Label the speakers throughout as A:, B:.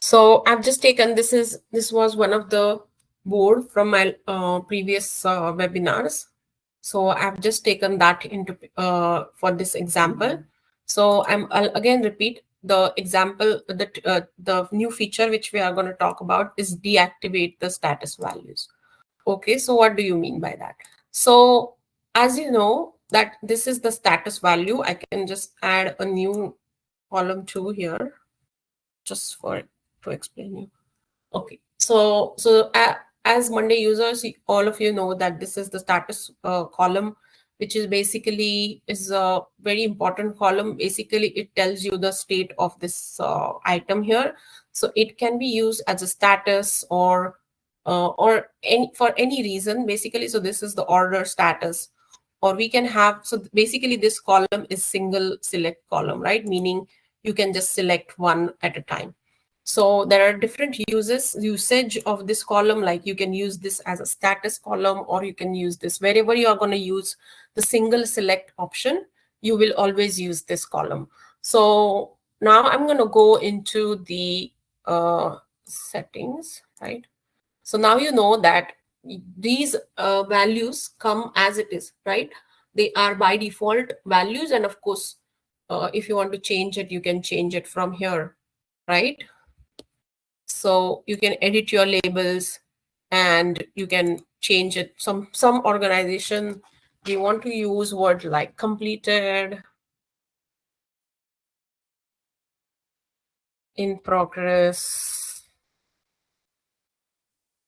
A: So I've just taken, this was one of the board from my previous webinars. So I've just taken that into for this example. So I'll again repeat the example. The new feature which we are going to talk about is deactivate the status values. Okay, so what do you mean by that? So as you know that this is the status value, I can just add a new column 2 here just for to explain you. Okay, so as Monday users, all of you know that this is the status column, which is basically is a very important column. Basically, it tells you the state of this item here. So it can be used as a status or any for any reason. Basically, so this is the order status, or we can have. So basically, this column is single select column, right? Meaning you can just select one at a time. So there are different usage of this column, like you can use this as a status column, or you can use this wherever you are going to use the single select option, you will always use this column. So now I'm going to go into the settings, right? So now you know that these values come as it is, right? They are by default values. And of course, if you want to change it, you can change it from here, right? So you can edit your labels and you can change it. Some organization, they want to use word like completed, in progress,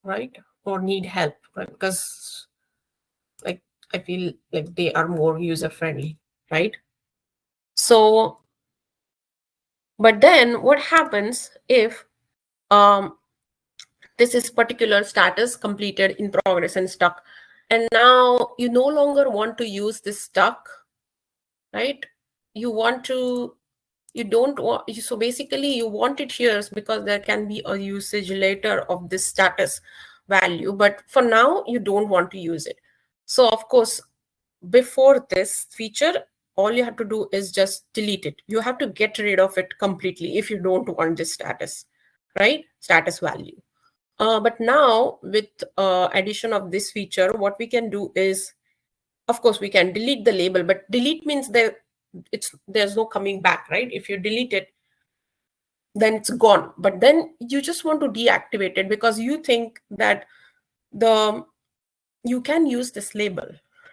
A: right? Or need help, right? Because like I feel like they are more user friendly, right? So, but then what happens if this is particular status completed, in progress, and stuck, and now you no longer want to use this stuck, right? You want to, you don't want, so basically you want it here because there can be a usage later of this status value, but for now you don't want to use it. So of course, before this feature, all you have to do is just delete it. You have to get rid of it completely if you don't want this status, right? Status value. But now with addition of this feature, what we can do is, of course, we can delete the label, but delete means there's no coming back, right? If you delete it, then it's gone. But then you just want to deactivate it because you think that the you can use this label,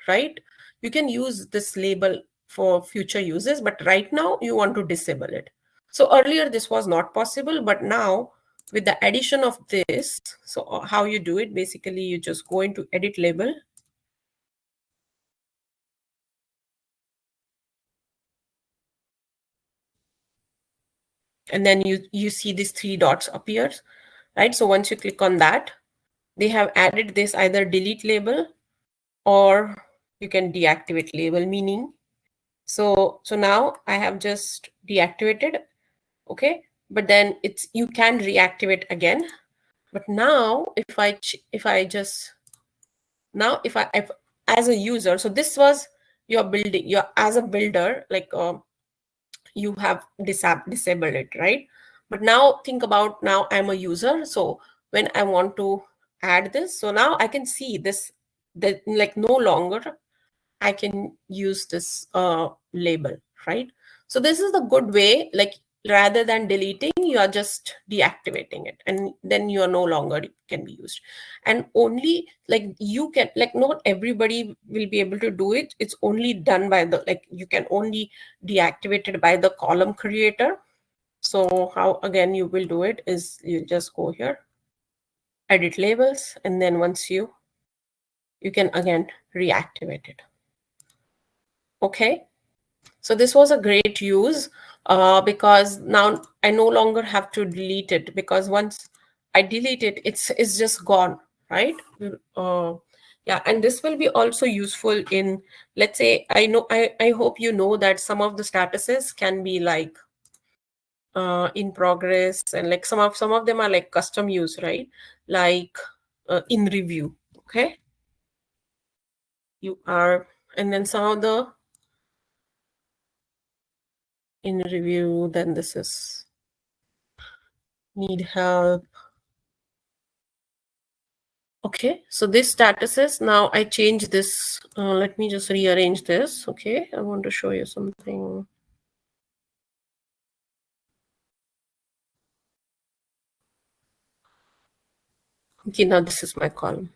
A: right? You can use this label for future uses, but right now you want to disable it. So earlier this was not possible, but now with the addition of this, so how you do it, basically you just go into edit label. And then you see these 3 dots appears, right? So once you click on that, they have added this either delete label or you can deactivate label, meaning so now I have just deactivated, okay, but then it's, you can reactivate again. But now if I just, now if as a user, so this was your building, you're as a builder, like you have disabled it, right? But now think about, now I'm a user, so when I want to add this, so now I can see this, that like no longer I can use this label, right? So this is the good way, like rather than deleting, you are just deactivating it, and then you are no longer can be used. And only like you can, like not everybody will be able to do it. It's only done by the, like you can only deactivate it by the column creator. So how again you will do it is you just go here, edit labels, and then once you can again reactivate it. Okay. So this was a great use because now I no longer have to delete it, because once I delete it, it's just gone, right? Yeah, and this will be also useful in, let's say, I hope you know that some of the statuses can be like in progress, and like some of them are like custom use, right? Like in review, okay? You are, and then some of the in review, then this is need help. Okay, so this status is, now I change this. Let me just rearrange this. Okay, I want to show you something. Okay, now this is my column.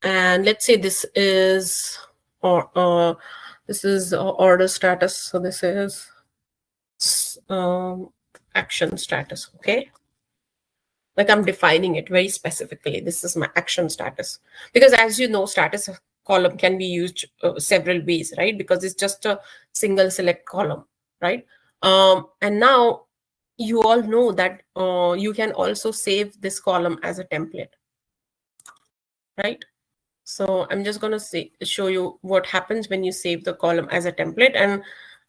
A: And let's say this is, or this is order status. So this is action status. Okay, like I'm defining it very specifically. This is my action status, because as you know, status column can be used several ways, right? Because it's just a single select column, right? And now you all know that you can also save this column as a template, right? So I'm just going to show you what happens when you save the column as a template. And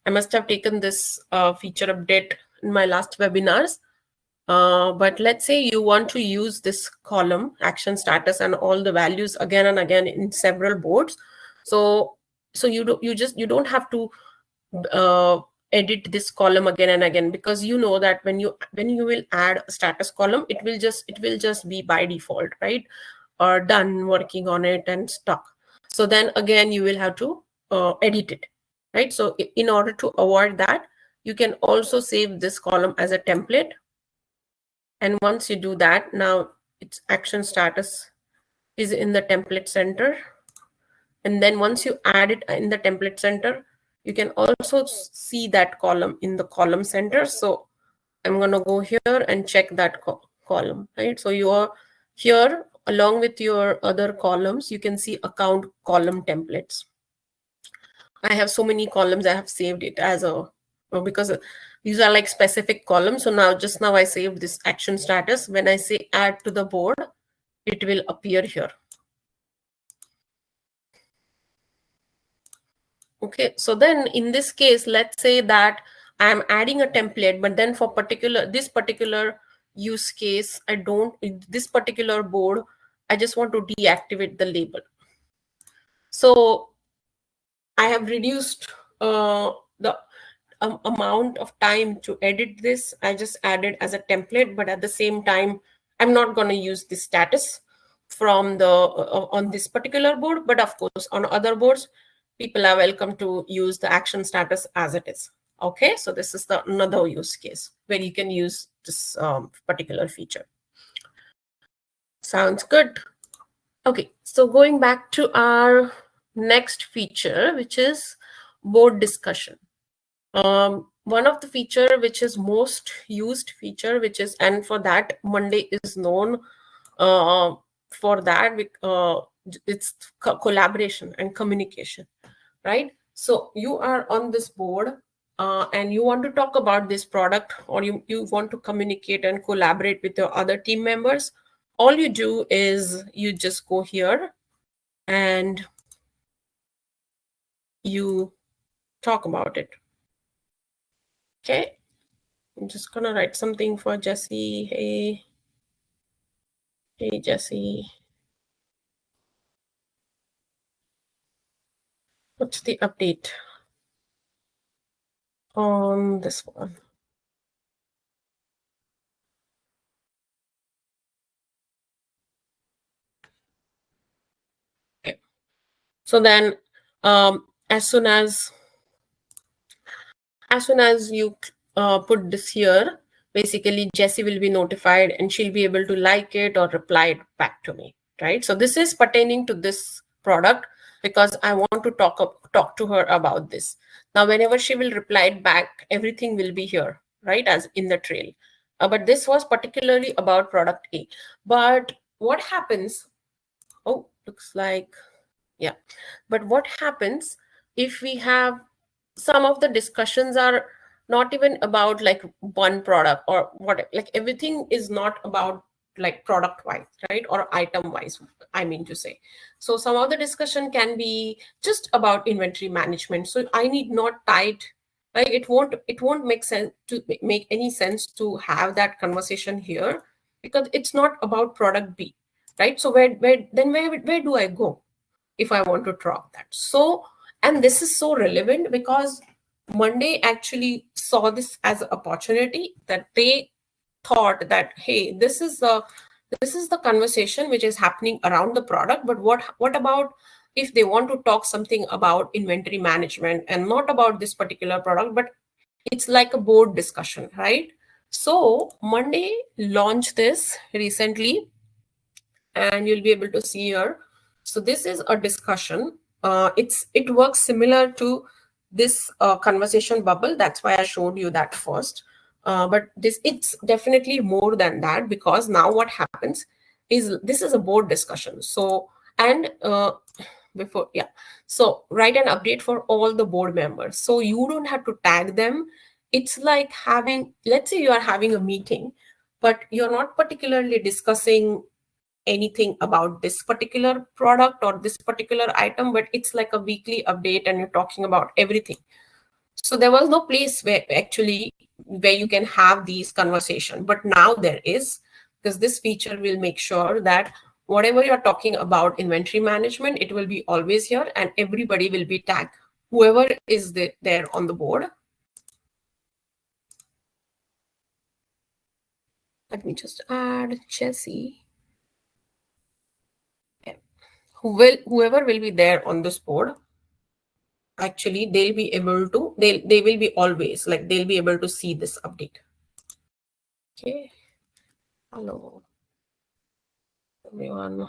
A: I must have taken this feature update in my last webinars. But let's say you want to use this column, action status, and all the values again and again in several boards. So you don't have to edit this column again and again, because you know that when you will add a status column, it will just be by default, right? Or done working on it and stuck. So then again you will have to edit it, right? So in order to avoid that, you can also save this column as a template. And once you do that, now its action status is in the template center. And then once you add it in the template center, you can also see that column in the column center. So I'm going to go here and check that column, right? So you are here along with your other columns, you can see account column templates. I have so many columns. I have saved it as a, because these are like specific columns. So now I saved this action status. When I say add to the board, it will appear here. Okay, so then in this case, let's say that I'm adding a template, but then for this particular use case, I don't, this particular board, I just want to deactivate the label. So I have reduced the amount of time to edit this. I just added as a template, but at the same time, I'm not going to use the status from the on this particular board. But of course, on other boards, people are welcome to use the action status as it is. Okay, so this is another use case where you can use this particular feature. Sounds good. Okay, so going back to our next feature, which is board discussion. One of the feature which is most used feature, which is, and for that Monday is known for that, it's collaboration and communication, right? So you are on this board and you want to talk about this product, or you want to communicate and collaborate with your other team members. All you do is you just go here and you talk about it. Okay, I'm just gonna write something for Jesse. Hey Jesse, what's the update on this one? Okay, so then as soon as you put this here, basically Jessie will be notified and she'll be able to like it or reply it back to me, right? So this is pertaining to this product because I want to talk to her about this. Now, whenever she will reply it back, everything will be here, right, as in the trail. But this was particularly about product A. But what happens? Oh, looks like, yeah. But what happens if we have some of the discussions are not even about like one product or what, like everything is not about like product wise, right, or item wise, I mean to say. So some of the discussion can be just about inventory management, so I need not tight, like it won't make sense to make any sense to have that conversation here because it's not about product B, right? So where do I go if I want to drop that? So, and this is so relevant because Monday actually saw this as an opportunity that they thought that, hey, this is the conversation which is happening around the product, but what about if they want to talk something about inventory management and not about this particular product, but it's like a board discussion, right? So Monday launched this recently, and you'll be able to see here. So this is a discussion. It works similar to this conversation bubble. That's why I showed you that first. But it's definitely more than that, because now what happens is this is a board discussion. So and before yeah, so write an update for all the board members. So you don't have to tag them. It's like having, let's say you are having a meeting, but you're not particularly discussing anything about this particular product or this particular item, but it's like a weekly update and you're talking about everything. So there was no place where you can have these conversations, but now there is, because this feature will make sure that whatever you're talking about inventory management, it will be always here and everybody will be tagged, whoever is there on the board. Let me just add Jesse. Whoever will be there on this board, actually they'll be able to, they will be always, like, they'll be able to see this update. Okay, hello everyone.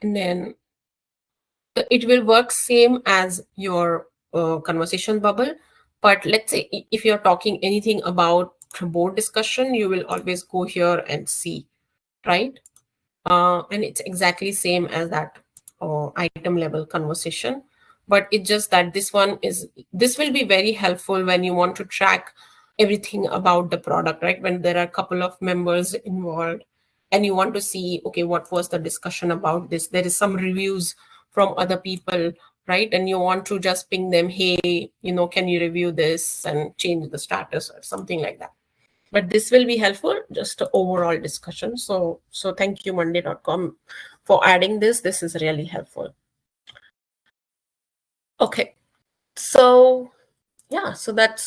A: And then it will work same as your conversation bubble, but let's say if you're talking anything about board discussion, you will always go here and see, right? And it's exactly same as that item level conversation, but it's just that this will be very helpful when you want to track everything about the product, right? When there are a couple of members involved and you want to see, okay, what was the discussion about this? There is some reviews from other people, right? And you want to just ping them, hey, can you review this and change the status or something like that. But this will be helpful, just an overall discussion. So thank you monday.com for adding this. This is really helpful. Okay, so yeah, so that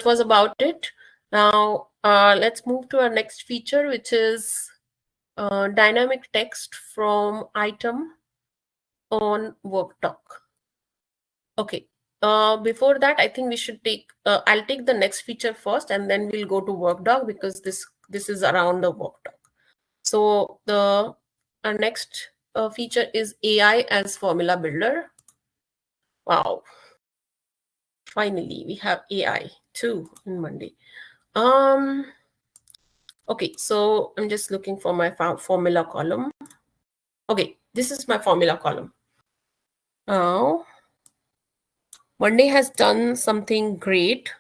A: was about it. Now let's move to our next feature, which is dynamic text from item on workdoc. Okay, before that, I think we should I'll take the next feature first and then we'll go to workdoc, because this is around the workdoc. So our next feature is AI as formula builder. Wow. Finally, we have AI too in Monday. Okay, so I'm just looking for my formula column. Okay, this is my formula column. Now, Monday has done something great,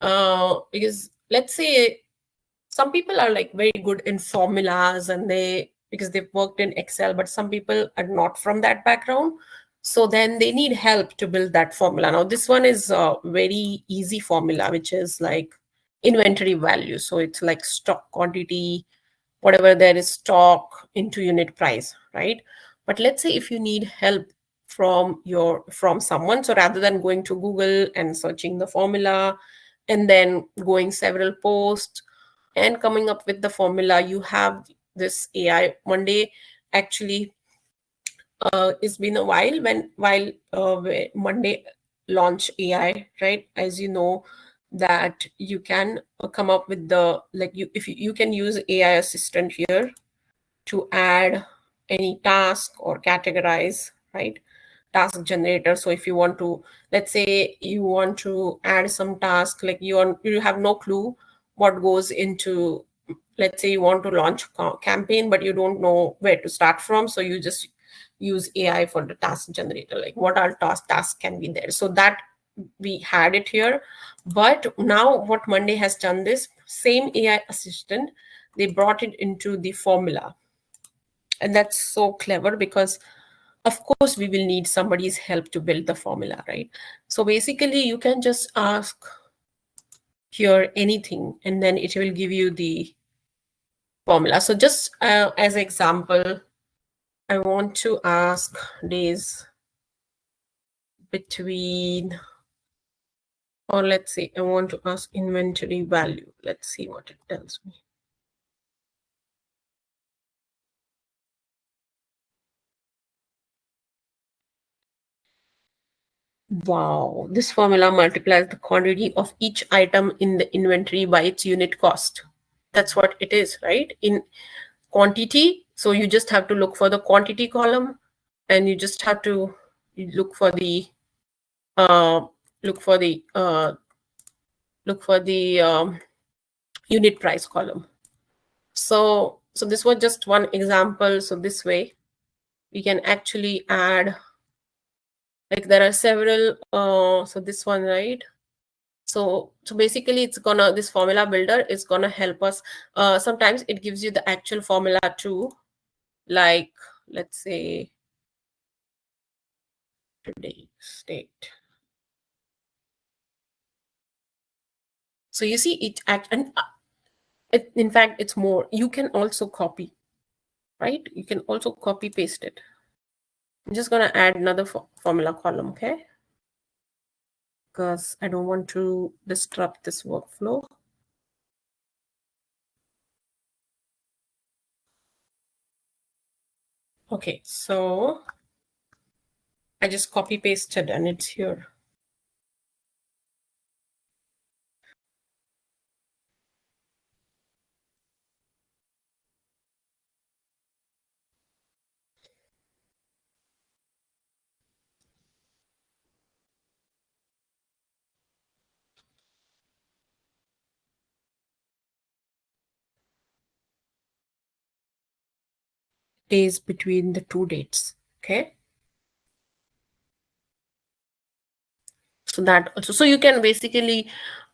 A: because let's say some people are like very good in formulas and because they've worked in Excel, but some people are not from that background. So then they need help to build that formula. Now, this one is a very easy formula, which is like inventory value. So it's like stock quantity, whatever there is stock into unit price, right? But let's say if you need help from someone, so rather than going to Google and searching the formula and then going several posts and coming up with the formula, you have this AI. Monday actually, it's been a while while Monday launch AI, right? As you know, that you can come up with you can use AI assistant here to add any task or categorize, right? Task generator. So if you want to, let's say you want to add some task, like you have no clue what goes into, let's say you want to launch a campaign, but you don't know where to start from. So you just use AI for the task generator, like what are tasks can be there. So that we had it here. But now what Monday has done, this same AI assistant, they brought it into the formula. And that's so clever, because of course we will need somebody's help to build the formula, right? So basically you can just ask here anything, and then it will give you the formula. So just as example, I want to ask days between, or let's say I want to ask inventory value. Let's see what it tells me. Wow, this formula multiplies the quantity of each item in the inventory by its unit cost. That's what it is, right? In quantity, so you just have to look for the quantity column, and you just have to look for the uh, look for the unit price column. So this was just one example. So this way we can actually add, like there are several, so this one, right? So basically it's gonna, this formula builder is gonna help us. Sometimes it gives you the actual formula too, like let's say today's date. So you see it act, and in fact it's more, you can also copy, right? You can also copy paste it. I'm just gonna add another formula column, okay? Because I don't want to disrupt this workflow. Okay, so I just copy pasted and it's here. Days between the two dates, okay? So that also, so you can basically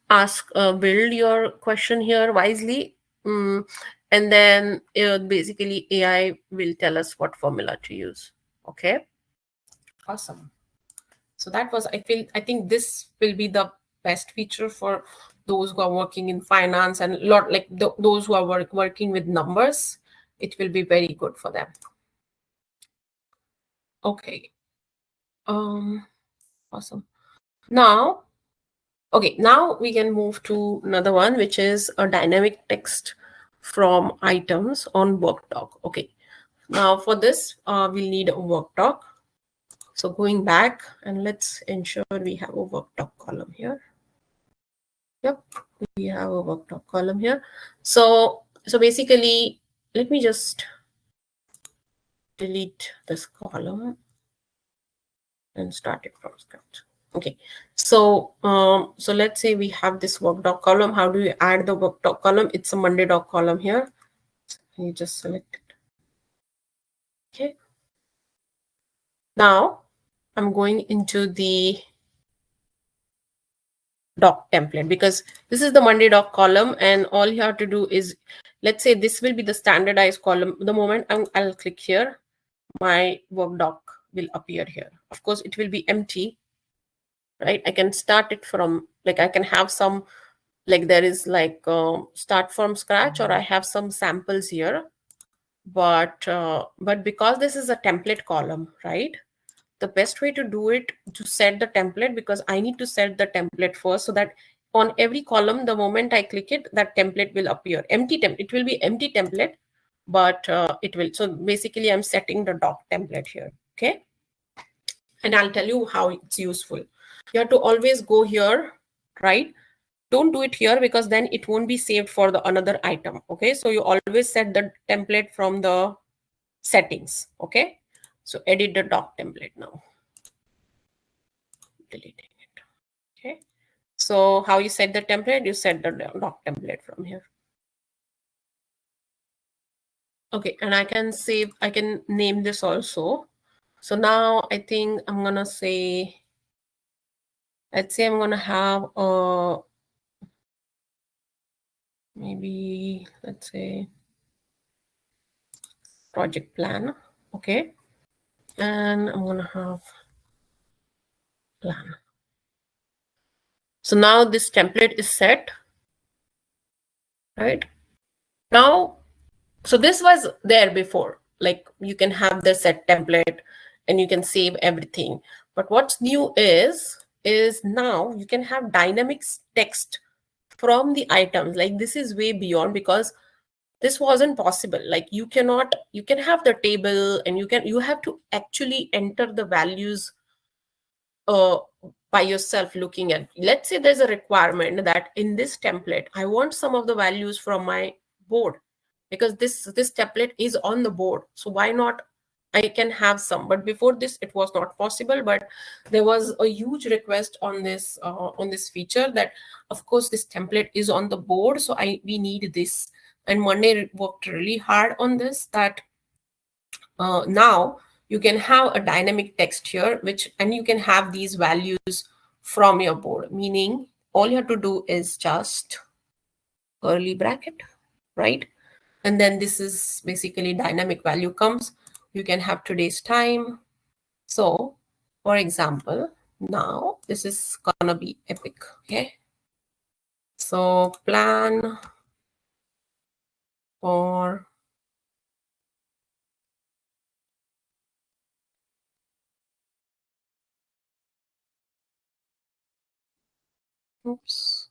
A: ask, build your question here wisely, and then basically AI will tell us what formula to use, okay? Awesome. So that was, I think this will be the best feature for those who are working in finance, and lot like those who are working with numbers. It will be very good for them. Okay. Awesome. Now, okay, now we can move to another one, which is a dynamic text from items on work doc. Okay. Now for this, we'll need a work doc. So going back, and let's ensure we have a work doc column here. Yep, we have a work doc column here. So basically, let me just delete this column and start it from scratch. Okay, so let's say we have this work doc column. How do you add the work doc column? It's a Monday doc column here. You just select it. Okay. Now I'm going into the doc template, because this is the Monday doc column, and all you have to do is, let's say this will be the standardized column. The moment I'll click here, my work doc will appear here. Of course, it will be empty, right? I can start it from, like I can have some, like there is like start from scratch, or I have some samples here. But because this is a template column, right? The best way to do it, to set the template, because I need to set the template first, so that on every column, the moment I click it, that template will appear. It will be empty template, but it will. So basically, I'm setting the doc template here. Okay. And I'll tell you how it's useful. You have to always go here, right? Don't do it here, because then it won't be saved for the another item. Okay. So you always set the template from the settings. Okay. So edit the doc template now. Deleting it. Okay. So how you set the template? You set the doc template from here. Okay. And I can save, I can name this also. So now I think I'm going to say, let's say I'm going to have a, maybe let's say project plan. Okay. And I'm going to have plan. So now this template is set. right? Now, so this was there before, like you can have the set template and you can save everything. But what's new is now you can have dynamic text from the items. Like this is way beyond, because this wasn't possible. Like you can have the table and you have to actually enter the values uh, by yourself. Looking at, let's say there's a requirement that in this template I want some of the values from my board, because this template is on the board, so why not I can have some. But before this it was not possible, but there was a huge request on this feature, that of course this template is on the board, so we need this. And Monday worked really hard on this, that now you can have a dynamic text here, and you can have these values from your board, meaning all you have to do is just curly bracket, right? And then this is basically dynamic value comes. You can have today's time. So for example, now this is gonna be epic. Okay, so plan for oops,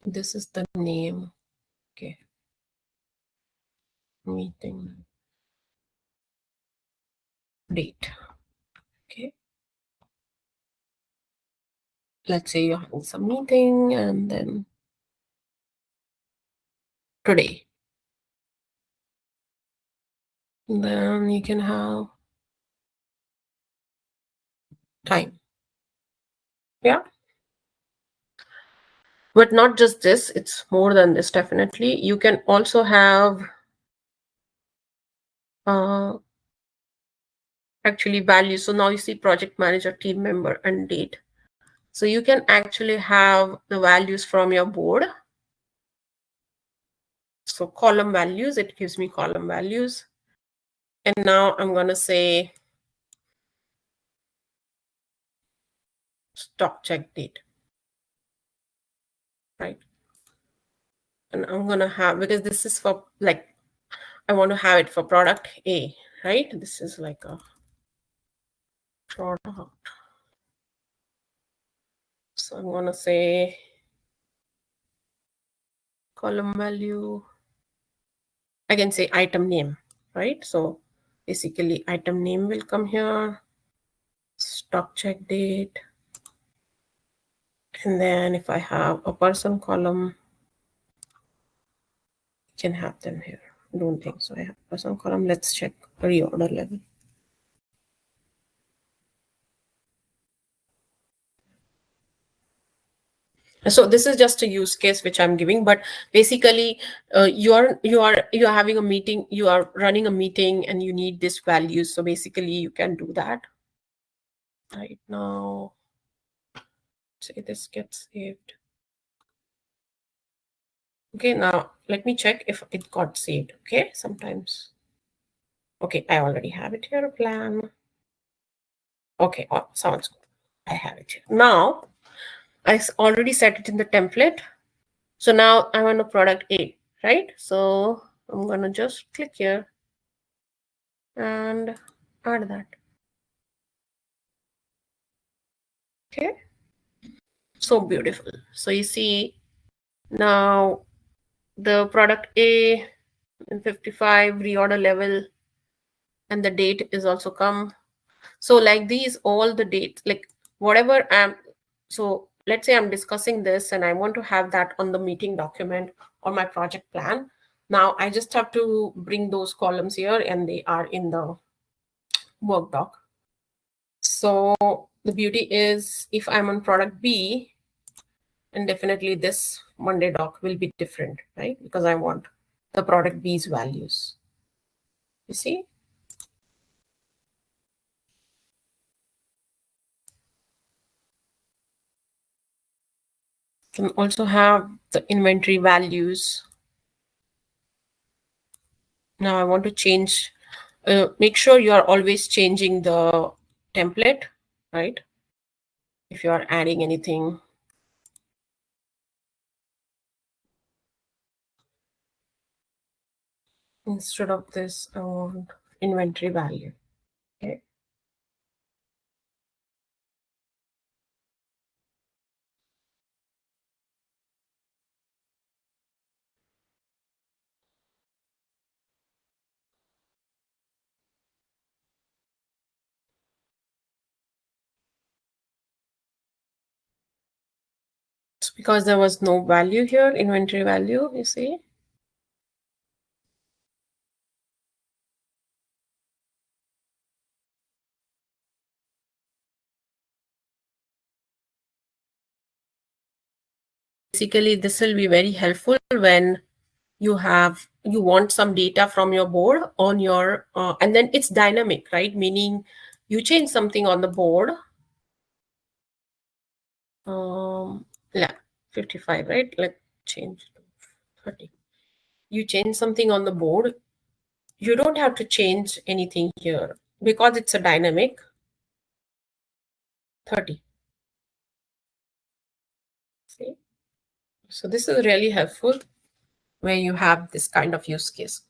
A: this is the name. Okay, meeting date. Okay, let's say you're having some meeting, and then today, then you can have time. Yeah, but not just this, it's more than this. Definitely you can also have actually values. So now you see project manager, team member, and date. So you can actually have the values from your board. So column values, it gives me column values. And now I'm going to say stock check date, right? And I'm going to have, because this is for like, I want to have it for product A, right? This is like a product. So I'm going to say column value. I can say item name, right? So basically item name will come here, stock check date. And then if I have a person column, I can have them here. I don't think so. I have person column. Let's check reorder level. So this is just a use case which I'm giving, but basically you're having a meeting, you are running a meeting and you need this value. So basically you can do that right now. Say this gets saved. Okay, now let me check if it got saved. Okay, sometimes. Okay, I already have it here, plan. Okay, oh, sounds good. I have it here. Now I already set it in the template. So now I'm on a product A, right? So I'm gonna just click here and add that. Okay, so beautiful. So you see now the product A in 55 reorder level, and the date is also come. So like these, all the dates, like whatever so let's say I'm discussing this and I want to have that on the meeting document or my project plan. Now I just have to bring those columns here and they are in the work doc. So the beauty is if I'm on product B, and definitely this Monday doc will be different, right? Because I want the product B's values. You see? Can also have the inventory values. Now I want to change, make sure you are always changing the template. right? If you are adding anything instead of this, I want inventory value. Okay. It's because there was no value here, inventory value, you see. Basically, this will be very helpful when you want some data from your board on your and then it's dynamic, right? Meaning you change something on the board, yeah, 55, right? Let's change to 30. You change something on the board, you don't have to change anything here because it's a dynamic. 30. See, so this is really helpful where you have this kind of use case.